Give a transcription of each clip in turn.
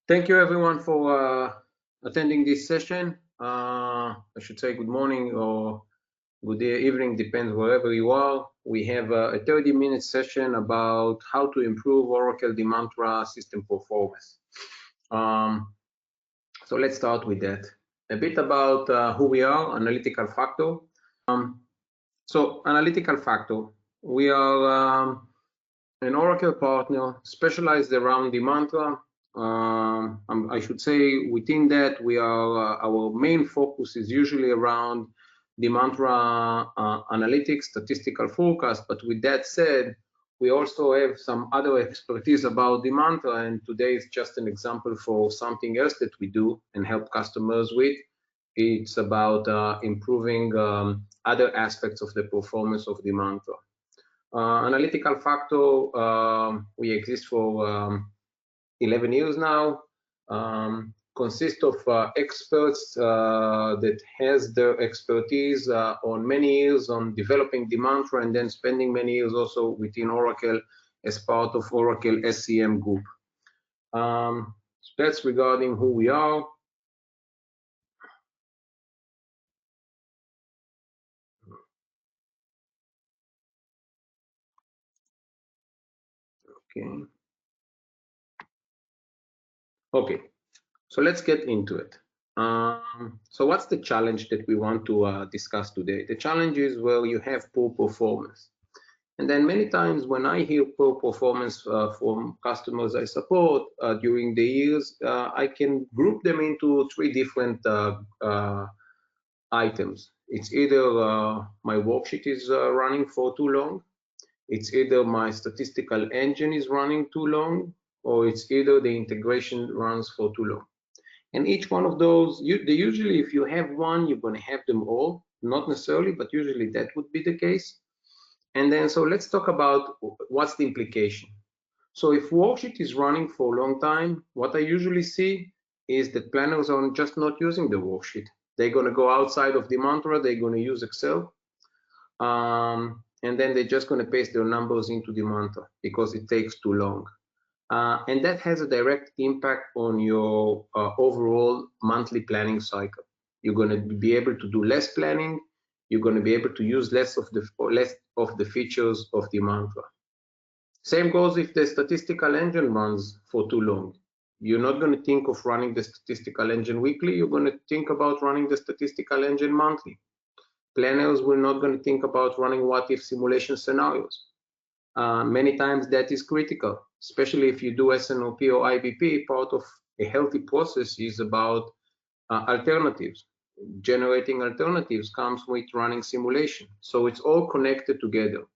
Thank you everyone for attending this session. I should say good morning or good evening, depends wherever you are. We have a 30-minute session about how to improve Oracle-Demantra system performance. So let's start with that. A bit about who we are, Analytical Factor. So Analytical Factor, we are an Oracle partner specialized around Demantra. I should say within that we are our main focus is usually around Demantra analytics, statistical forecast. But with that said, we also have some other expertise about Demantra, and today is just an example for something else that we do and help customers with. It's about improving other aspects of the performance of Demantra. Analytical Factor, we exist for 11 years now, consists of experts that has their expertise on many years on developing Demantra and then spending many years also within Oracle as part of Oracle SCM group. So that's regarding who we are. Okay, so let's get into it. So what's the challenge that we want to discuss today? The challenge is where you have poor performance. And then many times when I hear poor performance from customers I support during the years, I can group them into three different items. It's either my worksheet is running for too long, it's either my statistical engine is running too long, or it's either the integration runs for too long. And each one of those, usually if you have one, you're going to have them all, not necessarily, but usually that would be the case. And then, so let's talk about what's the implication. So if worksheet is running for a long time, what I usually see is that planners are just not using the worksheet. They're going to go outside of Demantra, they're going to use Excel, and then they're just going to paste their numbers into Demantra because it takes too long. And that has a direct impact on your overall monthly planning cycle. You're going to be able to do less planning. You're going to be able to use less of the features of Demantra. Same goes if the statistical engine runs for too long. You're not going to think of running the statistical engine weekly. You're going to think about running the statistical engine monthly. Planners will not going to think about running what-if simulation scenarios. Many times that is critical, especially if you do SNOP or IBP. Part of a healthy process is about alternatives. Generating alternatives comes with running simulation. So it's all connected together.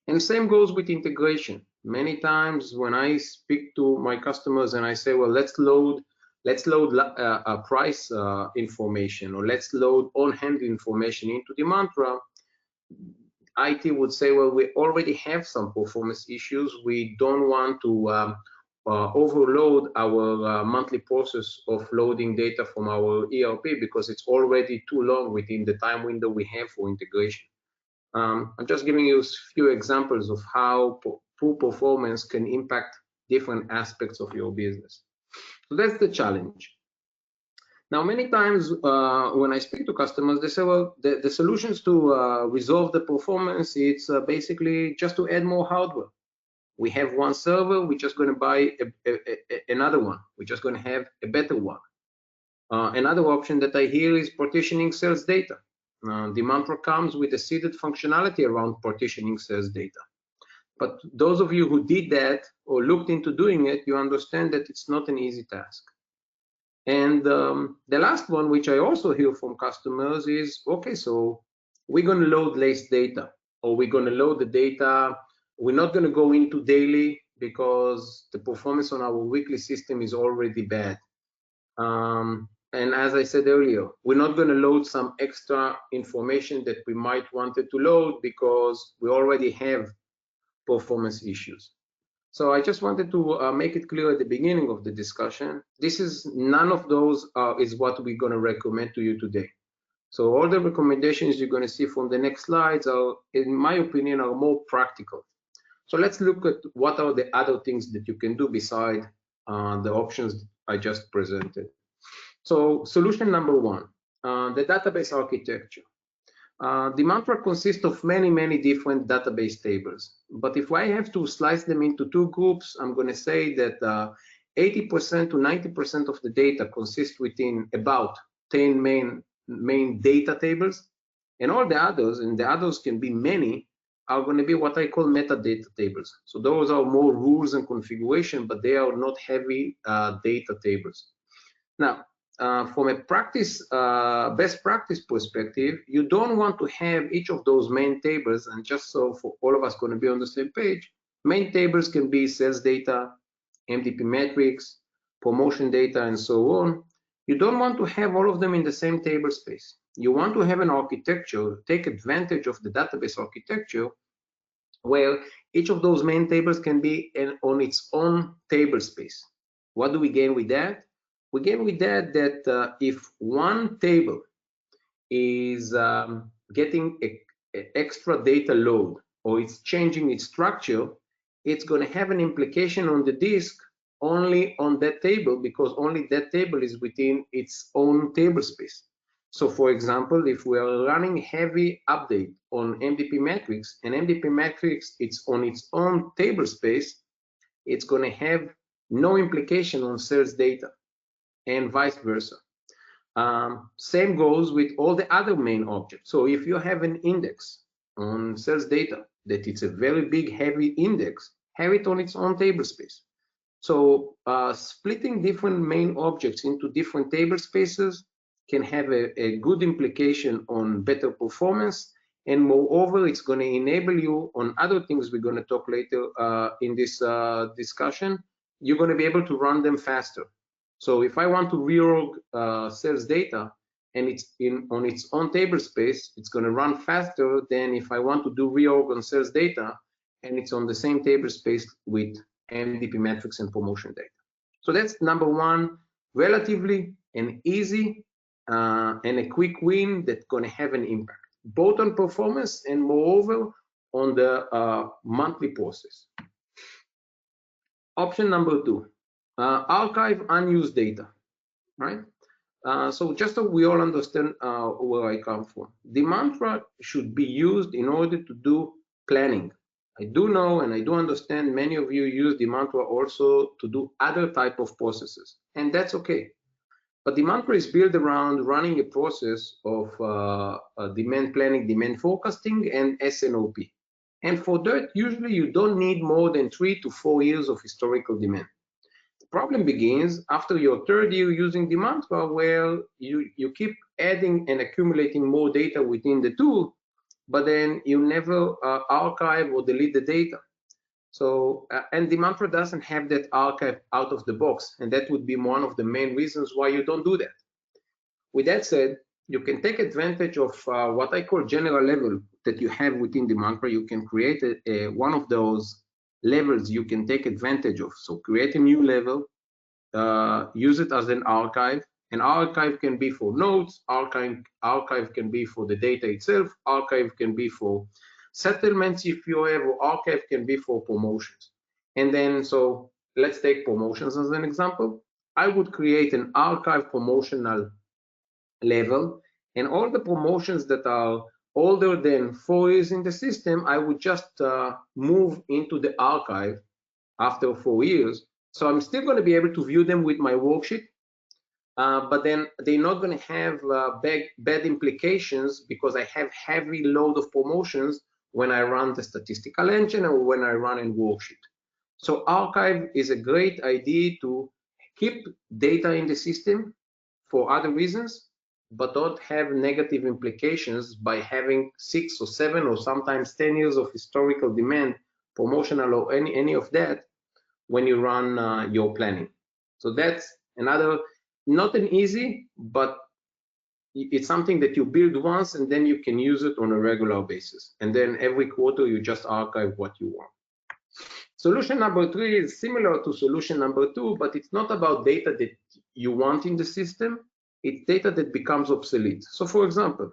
And same goes with integration. Many times when I speak to my customers and I say, well, let's load price information, or let's load on-hand information into Demantra, IT would say, well, we already have some performance issues. We don't want to overload our monthly process of loading data from our ERP because it's already too long within the time window we have for integration. I'm just giving you a few examples of how poor performance can impact different aspects of your business. So that's the challenge. Now, many times when I speak to customers, they say, well, the solutions to resolve the performance, it's basically just to add more hardware. We have one server, we're just going to buy another one. We're just going to have a better one. Another option that I hear is partitioning sales data. Demantra comes with a seeded functionality around partitioning sales data. But those of you who did that or looked into doing it, you understand that it's not an easy task. And the last one, which I also hear from customers, is, okay, so we're going to load less data, or we're going to load the data. We're not going to go into daily because the performance on our weekly system is already bad. And as I said earlier, we're not going to load some extra information that we might wanted to load because we already have performance issues. So I just wanted to make it clear at the beginning of the discussion, none of those is what we're going to recommend to you today. So all the recommendations you're going to see from the next slides are, in my opinion, are more practical. So let's look at what are the other things that you can do beside the options I just presented. So solution number one, the database architecture. Demantra consists of many different database tables. But if I have to slice them into two groups, I'm going to say that 80% to 90% of the data consists within about 10 main data tables, and all the others, and the others can be many, are going to be what I call metadata tables. So those are more rules and configuration, but they are not heavy data tables. Now, from a best practice perspective, you don't want to have each of those main tables, and just so for all of us going to be on the same page, main tables can be sales data, MDP metrics, promotion data, and so on. You don't want to have all of them in the same table space. You want to have an architecture, take advantage of the database architecture, where each of those main tables can be on its own table space. What do we gain with that? We gain with that if one table is getting an extra data load, or it's changing its structure, it's going to have an implication on the disk only on that table, because only that table is within its own table space. So for example, if we are running heavy update on MDP metrics, and MDP metrics it's on its own table space, it's going to have no implication on sales data, and vice versa. Same goes with all the other main objects. So if you have an index on sales data, that it's a very big, heavy index, have it on its own table space. So splitting different main objects into different table spaces can have a good implication on better performance, and moreover, it's going to enable you on other things we're going to talk later in this discussion. You're going to be able to run them faster. So if I want to reorg sales data and it's on its own table space, it's going to run faster than if I want to do reorg on sales data and it's on the same table space with MDP metrics and promotion data. So that's number one, relatively an easy and a quick win that's going to have an impact, both on performance and moreover on the monthly process. Option number two, archive unused data, right? So just so we all understand where I come from, Demantra should be used in order to do planning. I do know and I do understand many of you use Demantra also to do other type of processes, and that's okay. But Demantra is built around running a process of demand planning, demand forecasting, and SNOP. And for that, usually you don't need more than 3 to 4 years of historical demand. The problem begins after your third year using Demantra, where you keep adding and accumulating more data within the tool, but then you never archive or delete the data. So, and Demantra doesn't have that archive out of the box, and that would be one of the main reasons why you don't do that. With that said, you can take advantage of what I call general level that you have within Demantra. You can create one of those levels you can take advantage of. So create a new level, use it as an archive. An archive can be for notes, archive can be for the data itself, archive can be for settlements if you have, or archive can be for promotions. And then, so let's take promotions as an example. I would create an archive promotional level, and all the promotions that are older than 4 years in the system, I would just move into the archive after 4 years. So I'm still going to be able to view them with my worksheet, but then they're not going to have bad implications because I have heavy load of promotions when I run the statistical engine or when I run in worksheet. So archive is a great idea to keep data in the system for other reasons, but don't have negative implications by having 6 or 7 or sometimes 10 years of historical demand, promotional or any of that when you run your planning. So that's another, not an easy, but it's something that you build once and then you can use it on a regular basis. And then every quarter you just archive what you want. Solution number 3 is similar to solution number 2, but it's not about data that you want in the system. It's data that becomes obsolete. So for example,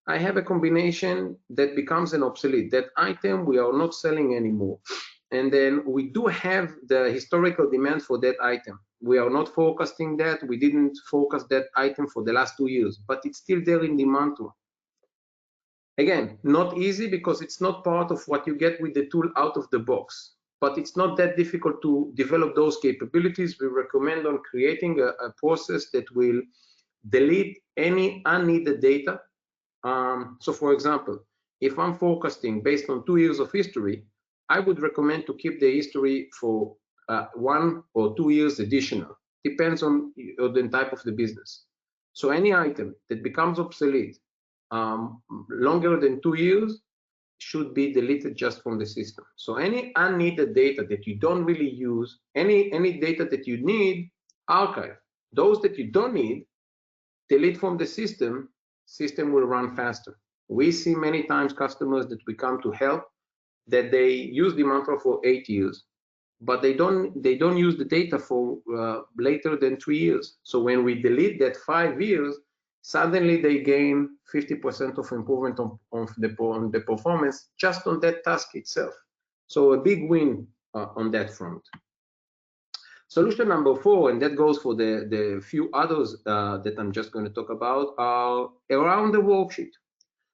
I have a combination that becomes an obsolete. That item we are not selling anymore. And then we do have the historical demand for that item. we are not forecasting that. We didn't focus that item for the last 2 years, but it's still there in the mantra. Again, not easy because it's not part of what you get with the tool out of the box, but it's not that difficult to develop those capabilities. We recommend on creating a process that will delete any unneeded data. So for example, if I'm forecasting based on 2 years of history, I would recommend to keep the history for 1 or 2 years additional. Depends on the type of the business. So any item that becomes obsolete longer than 2 years should be deleted just from the system. So any unneeded data that you don't really use, any data that you need, archive. Those that you don't need, delete from the system will run faster. We see many times customers that we come to help that they use the mantra for 8 years, but they don't use the data for later than 3 years. So when we delete that 5 years, suddenly they gain 50% of improvement on the performance just on that task itself. So a big win on that front. Solution number 4, and that goes for the few others that I'm just going to talk about, are around the worksheet.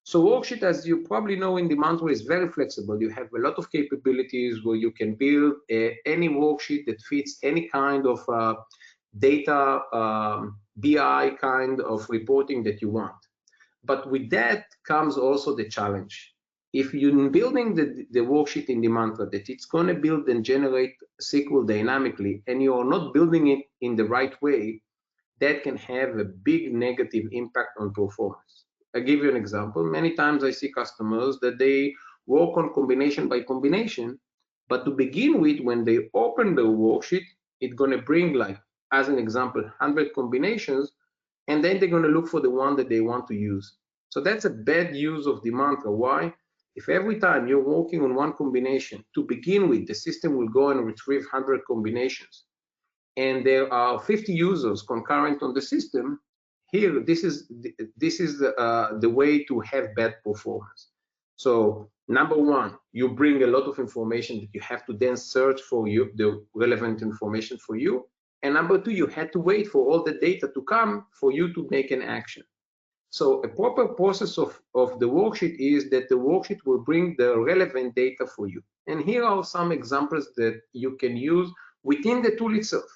So worksheet, as you probably know, in the mantra is very flexible. You have a lot of capabilities where you can build any worksheet that fits any kind of data, BI kind of reporting that you want. But with that comes also the challenge. If you're building the worksheet in the mantra that it's going to build and generate SQL dynamically, and you are not building it in the right way, that can have a big negative impact on performance. I'll give you an example. Many times I see customers that they work on combination by combination, but to begin with, when they open the worksheet, it's going to bring, like, as an example, 100 combinations, and then they're going to look for the one that they want to use. So that's a bad use of the mantra. Why? If every time you're working on one combination, to begin with, the system will go and retrieve 100 combinations, and there are 50 users concurrent on the system, here, this is the way to have bad performance. So number 1, you bring a lot of information that you have to then search for the relevant information for you. And number 2, you had to wait for all the data to come for you to make an action. So a proper process of the worksheet is that the worksheet will bring the relevant data for you. And here are some examples that you can use within the tool itself.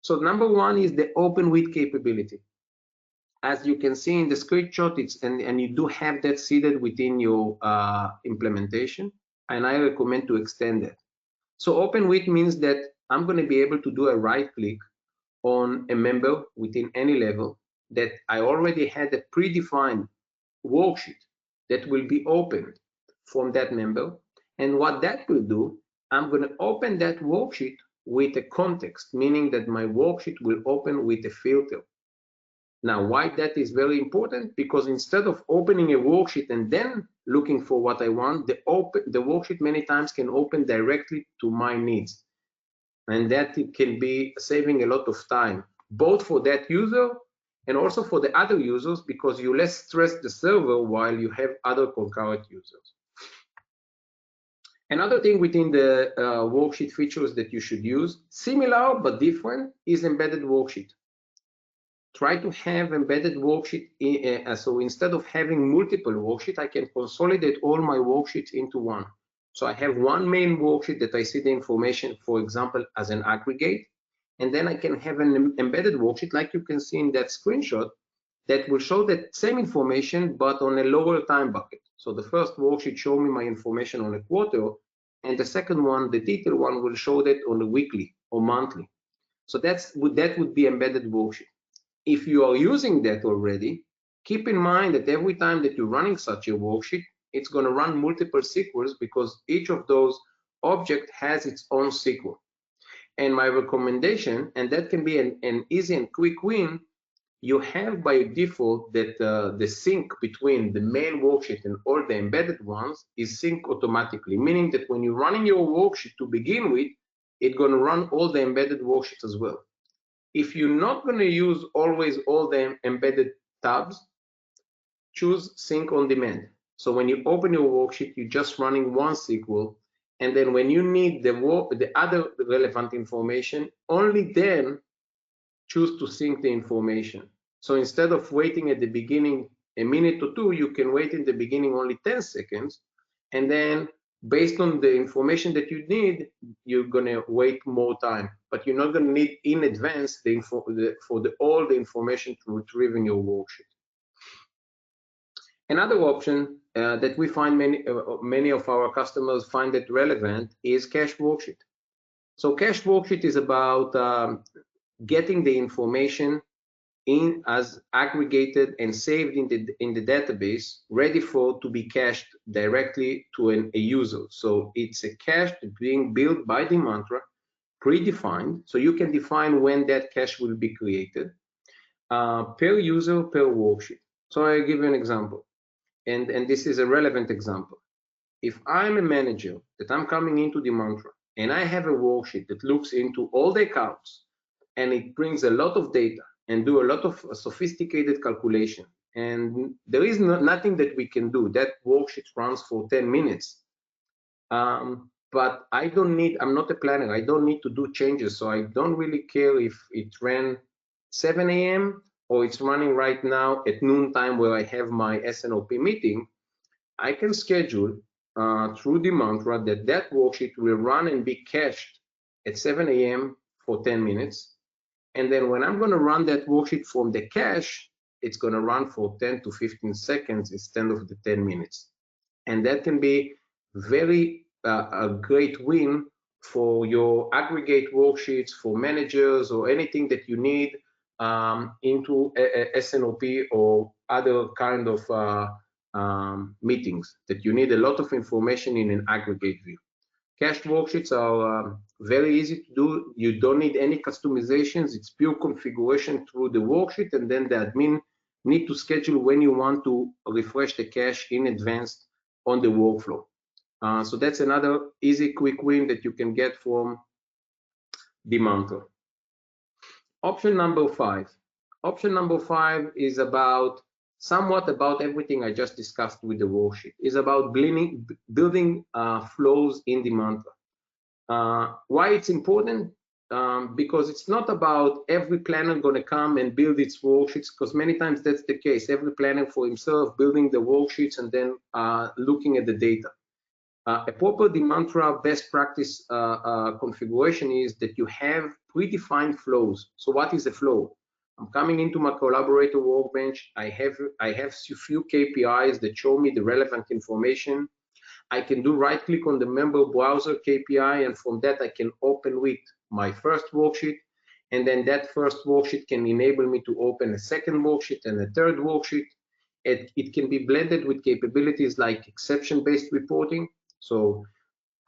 So number 1 is the open with capability. As you can see in the screenshot, and you do have that seated within your implementation, and I recommend to extend that. So open with means that I'm going to be able to do a right click on a member within any level that I already had a predefined worksheet that will be opened from that member. And what that will do, I'm going to open that worksheet with a context, meaning that my worksheet will open with a filter. Now, why that is very important? Because instead of opening a worksheet and then looking for what I want, the worksheet many times can open directly to my needs. And that can be saving a lot of time, both for that user and also for the other users, because you less stress the server while you have other concurrent users. Another thing within the worksheet features that you should use, similar but different, is embedded worksheet. Try to have embedded worksheet, so instead of having multiple worksheets, I can consolidate all my worksheets into one. So I have one main worksheet that I see the information, for example, as an aggregate, and then I can have an embedded worksheet, like you can see in that screenshot, that will show that same information, but on a lower time bucket. So the first worksheet show me my information on a quarter, and the second one, the detailed one, will show that on a weekly or monthly. So that would be embedded worksheet. If you are using that already, keep in mind that every time that you're running such a worksheet, it's going to run multiple SQLs because each of those objects has its own SQL. And my recommendation, and that can be an easy and quick win, you have by default that the sync between the main worksheet and all the embedded ones is synced automatically, meaning that when you're running your worksheet to begin with, it's going to run all the embedded worksheets as well. If you're not going to use always all the embedded tabs, choose sync on demand. So when you open your worksheet, you're just running one SQL, and then when you need the other relevant information, only then choose to sync the information. So instead of waiting at the beginning a minute or two, you can wait in the beginning only 10 seconds, and then based on the information that you need, you're going to wait more time, but you're not going to need in advance all the information to retrieve in your worksheet. Another option that we find many of our customers find it relevant is cache worksheet. So cache worksheet is about getting the information in as aggregated and saved in the database, ready to be cached directly to a user. So it's a cache being built by Demantra, predefined, so you can define when that cache will be created per user, per worksheet. So I'll give you an example, and this is a relevant example. If I'm a manager that I'm coming into Demantra and I have a worksheet that looks into all the accounts and it brings a lot of data and do a lot of sophisticated calculation, and there is nothing that we can do. That worksheet runs for 10 minutes. But I'm not a planner. I don't need to do changes. So I don't really care if it ran 7 a.m. or it's running right now at noon time where I have my SNOP meeting. I can schedule through Demantra that worksheet will run and be cached at 7 a.m. for 10 minutes. And then when I'm going to run that worksheet from the cache, it's going to run for 10 to 15 seconds instead of the 10 minutes. And that can be very a great win for your aggregate worksheets, for managers, or anything that you need into a SNOP or other kind of meetings that you need a lot of information in an aggregate view. Cached worksheets are very easy to do. You don't need any customizations. It's pure configuration through the worksheet, and then the admin need to schedule when you want to refresh the cache in advance on the workflow. So that's another easy, quick win that you can get from Demantra. Option number 5. Option number 5 is somewhat about everything I just discussed with the worksheet. It's about building flows in Demantra. Why it's important? Because it's not about every planner going to come and build its worksheets, because many times that's the case. Every planner for himself building the worksheets and then looking at the data. A proper Demantra best practice configuration is that you have predefined flows. So what is a flow? I'm coming into my collaborator workbench. I have a few KPIs that show me the relevant information. I can do right click on the member browser KPI, and from that I can open with my first worksheet, and then that first worksheet can enable me to open a second worksheet and a third worksheet. It can be blended with capabilities like exception-based reporting. So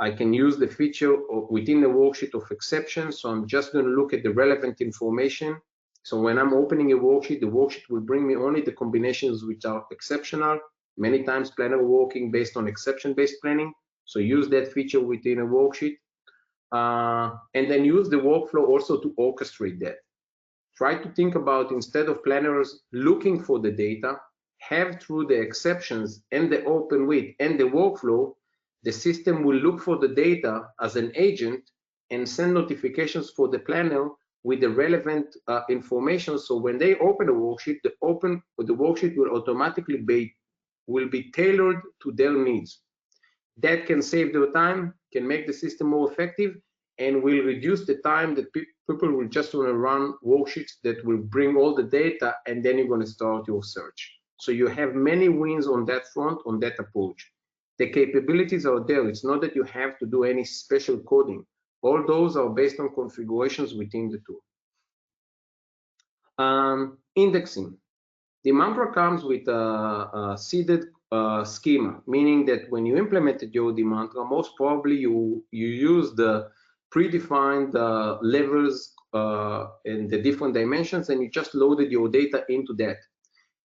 I can use the feature within the worksheet of exceptions. So I'm just going to look at the relevant information. So when I'm opening a worksheet, the worksheet will bring me only the combinations which are exceptional. Many times planner working based on exception-based planning. So use that feature within a worksheet. And then use the workflow also to orchestrate that. Try to think about, instead of planners looking for the data, have through the exceptions and the open with and the workflow, the system will look for the data as an agent and send notifications for the planner with the relevant information. So when they open a worksheet, the worksheet will automatically be tailored to their needs. That can save their time, can make the system more effective, and will reduce the time that people will just want to run worksheets that will bring all the data, and then you're going to start your search. So you have many wins on that front, on that approach. The capabilities are there. It's not that you have to do any special coding. All those are based on configurations within the tool. Indexing. Demantra comes with a seeded schema, meaning that when you implemented your Demantra, most probably you use the predefined levels in the different dimensions, and you just loaded your data into that.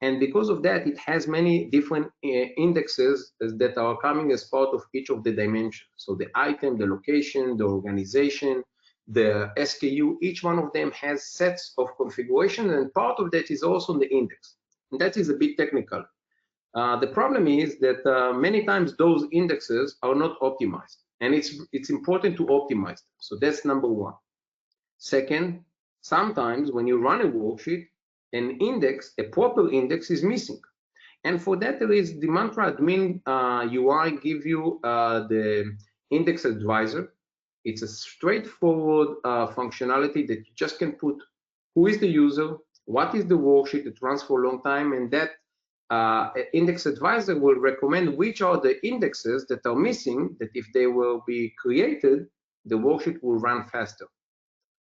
And because of that, it has many different indexes that are coming as part of each of the dimensions. So the item, the location, the organization, the SKU, each one of them has sets of configuration, and part of that is also the index. And that is a bit technical. The problem is that many times those indexes are not optimized, and it's important to optimize them. So that's number one. Second, sometimes when you run a worksheet, an index, a proper index is missing. And for that, there is Demantra admin UI give you the index advisor. It's a straightforward functionality that you just can put who is the user, what is the worksheet that runs for a long time, and that index advisor will recommend which are the indexes that are missing, that if they will be created, the worksheet will run faster.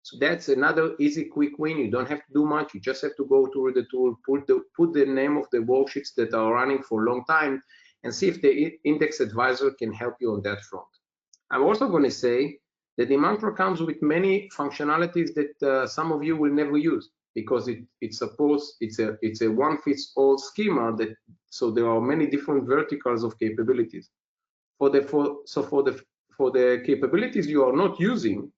So that's another easy, quick win. You don't have to do much. You just have to go to the tool, put the name of the worksheets that are running for a long time, and see if the index advisor can help you on that front. I'm also going to say that Demantra comes with many functionalities that some of you will never use, because it's a one-fits-all schema. So there are many different verticals of capabilities. For the capabilities you are not using,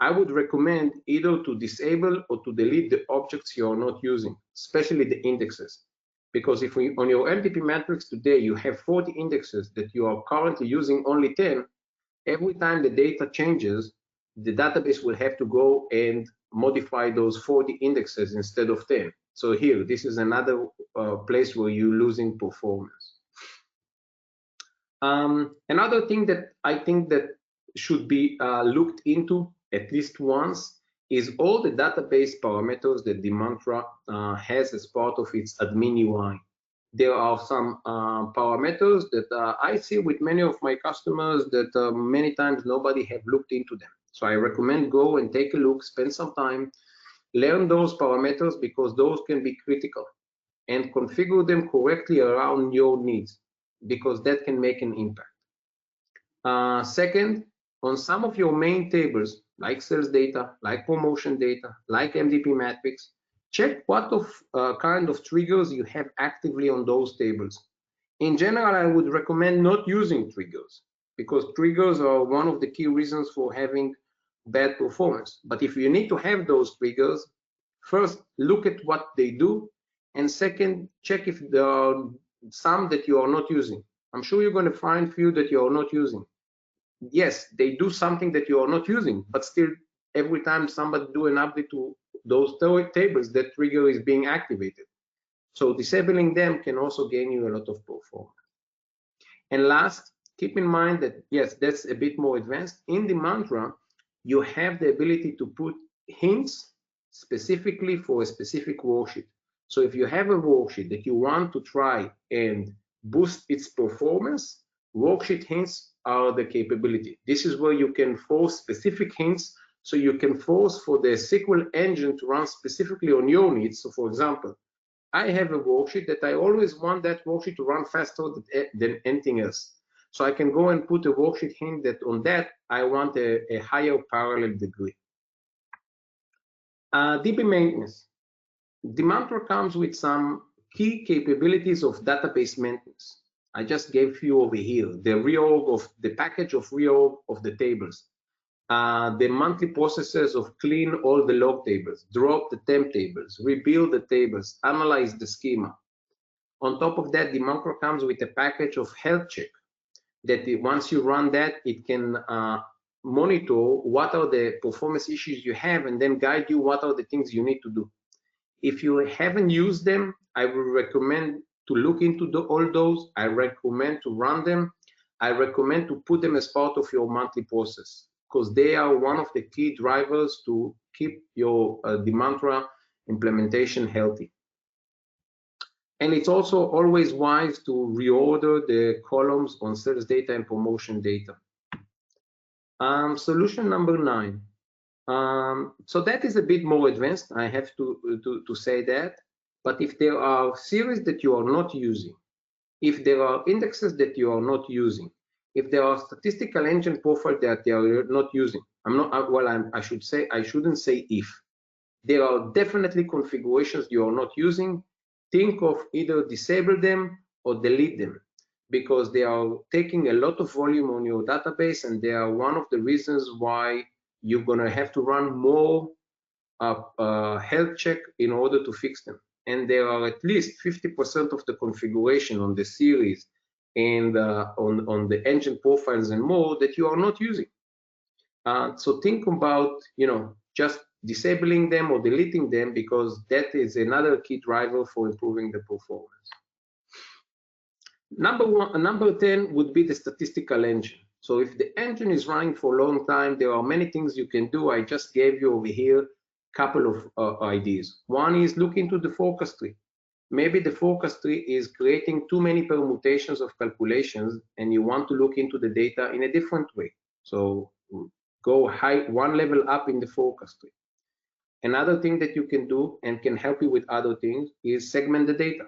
I would recommend either to disable or to delete the objects you are not using, especially the indexes. Because if on your MDP matrix today you have 40 indexes that you are currently using only 10, every time the data changes, the database will have to go and modify those 40 indexes instead of 10. So here, this is another place where you're losing performance. Another thing that I think that should be looked into at least once is all the database parameters that Demantra has as part of its admin UI. There are some parameters that I see with many of my customers that many times nobody have looked into them. So I recommend go and take a look, spend some time, learn those parameters, because those can be critical, and configure them correctly around your needs, because that can make an impact. Second, on some of your main tables, like sales data, like promotion data, like MDP matrix, check what kind of triggers you have actively on those tables. In general, I would recommend not using triggers, because triggers are one of the key reasons for having bad performance. But if you need to have those triggers, first look at what they do, and second, check if there are some that you are not using. I'm sure you're going to find few that you are not using. Yes, they do something that you are not using, but still, every time somebody do an update to those tables, that trigger is being activated. So disabling them can also gain you a lot of performance. And last, keep in mind that, yes, that's a bit more advanced. In Demantra, you have the ability to put hints specifically for a specific worksheet. So if you have a worksheet that you want to try and boost its performance, worksheet hints are the capability. This is where you can force specific hints, so you can force for the SQL engine to run specifically on your needs. So for example, I have a worksheet that I always want that worksheet to run faster than anything else. So I can go and put a worksheet hint that on that I want a higher parallel degree. DB maintenance. Demantra comes with some key capabilities of database maintenance. I just gave you over here the reorg of the package of reorg of the tables, the monthly processes of clean all the log tables, drop the temp tables, rebuild the tables, analyze the schema. On top of that, Demantra comes with a package of health check that once you run that, it can monitor what are the performance issues you have, and then guide you what are the things you need to do. If you haven't used them, I would recommend to look into all those. I recommend to run them. I recommend to put them as part of your monthly process, because they are one of the key drivers to keep your Demantra implementation healthy. And it's also always wise to reorder the columns on sales data and promotion data. Solution number 9. So that is a bit more advanced, I have to say that. But if there are series that you are not using, if there are indexes that you are not using, if there are statistical engine profiles that they are not using, I shouldn't say if. There are definitely configurations you are not using. Think of either disable them or delete them, because they are taking a lot of volume on your database, and they are one of the reasons why you're going to have to run more health check in order to fix them. And there are at least 50% of the configuration on the series and on the engine profiles and more that you are not using. So think about, just disabling them or deleting them, because that is another key driver for improving the performance. Number 10 would be the statistical engine. So if the engine is running for a long time, there are many things you can do. I just gave you over here a couple of ideas. One is look into the forecast tree. Maybe the forecast tree is creating too many permutations of calculations, and you want to look into the data in a different way. So go one level up in the forecast tree. Another thing that you can do and can help you with other things is segment the data.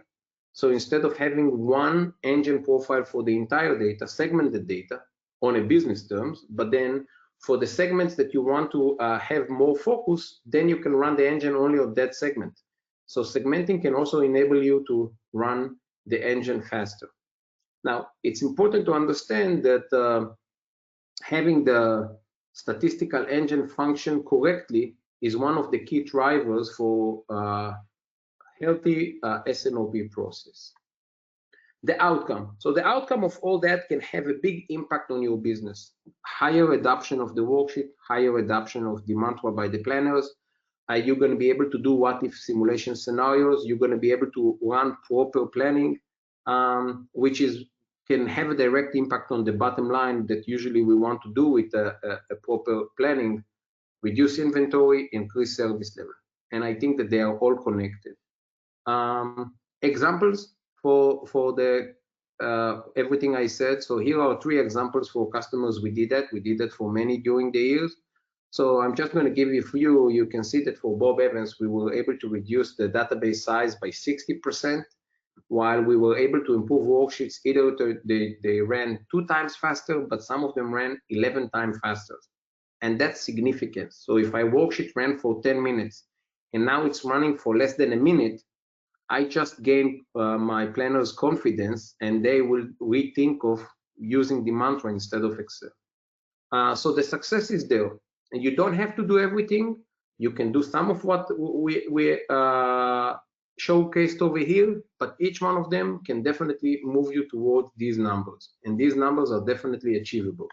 So instead of having one engine profile for the entire data, segment the data on a business terms, but then for the segments that you want to have more focus, then you can run the engine only of that segment. So segmenting can also enable you to run the engine faster. Now, it's important to understand that having the statistical engine function correctly is one of the key drivers for healthy S&OP process. The outcome. So the outcome of all that can have a big impact on your business. Higher adoption of the worksheet, higher adoption of Demantra by the planners. You're going to be able to do what-if simulation scenarios. You're going to be able to run proper planning, which can have a direct impact on the bottom line that usually we want to do with a proper planning, reduce inventory, increase service level. And I think that they are all connected. Examples for the everything I said. So here are 3 examples for customers. We did that. We did that for many during the years. So I'm just going to give you a few. You can see that for Bob Evans, we were able to reduce the database size by 60%, while we were able to improve worksheets. Either they ran 2 times faster, but some of them ran 11 times faster. And that's significant. So if my worksheet ran for 10 minutes and now it's running for less than a minute, I just gained my planners' confidence, and they will rethink of using Demantra instead of Excel. So the success is there. And you don't have to do everything. You can do some of what we showcased over here, but each one of them can definitely move you towards these numbers. And these numbers are definitely achievable.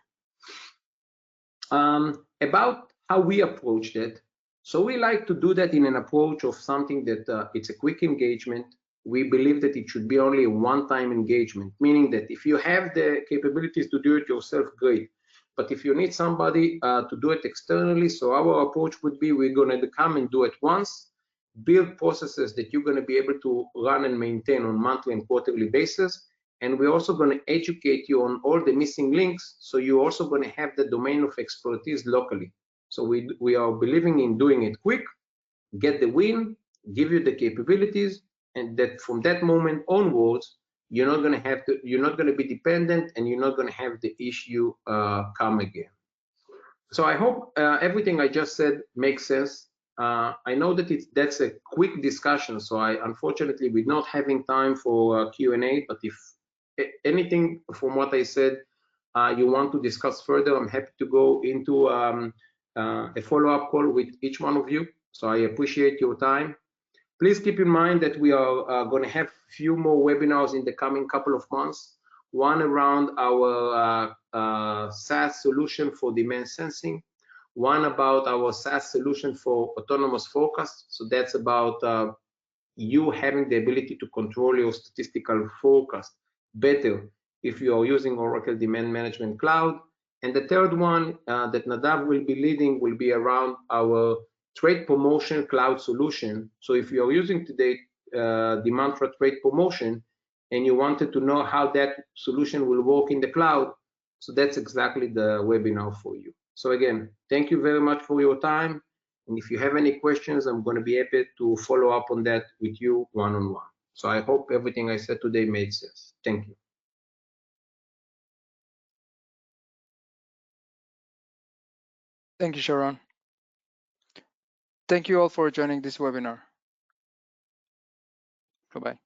About how we approach that. So we like to do that in an approach of something that it's a quick engagement. We believe that it should be only a one-time engagement, meaning that if you have the capabilities to do it yourself, great. But if you need somebody to do it externally, so our approach would be we're going to come and do it once, build processes that you're going to be able to run and maintain on monthly and quarterly basis. And we're also going to educate you on all the missing links. So you're also going to have the domain of expertise locally. So we are believing in doing it quick, get the win, give you the capabilities, and that from that moment onwards, you're not going to be dependent, and you're not going to have the issue come again. So I hope everything I just said makes sense. I know that that's a quick discussion, so unfortunately we're not having time for Q&A, but if anything from what I said you want to discuss further, I'm happy to go into a follow-up call with each one of you. So I appreciate your time. Please keep in mind that we are going to have a few more webinars in the coming couple of months. One around our SaaS solution for demand sensing. One about our SaaS solution for autonomous forecast. So that's about you having the ability to control your statistical forecast better if you are using Oracle Demand Management Cloud. And the third one that Nadav will be leading will be around our trade promotion cloud solution. So if you are using today Demantra trade promotion and you wanted to know how that solution will work in the cloud, so that's exactly the webinar for you. So again, thank you very much for your time. And if you have any questions, I'm going to be happy to follow up on that with you one-on-one. So I hope everything I said today made sense. Thank you. Thank you, Sharon. Thank you all for joining this webinar. Bye-bye.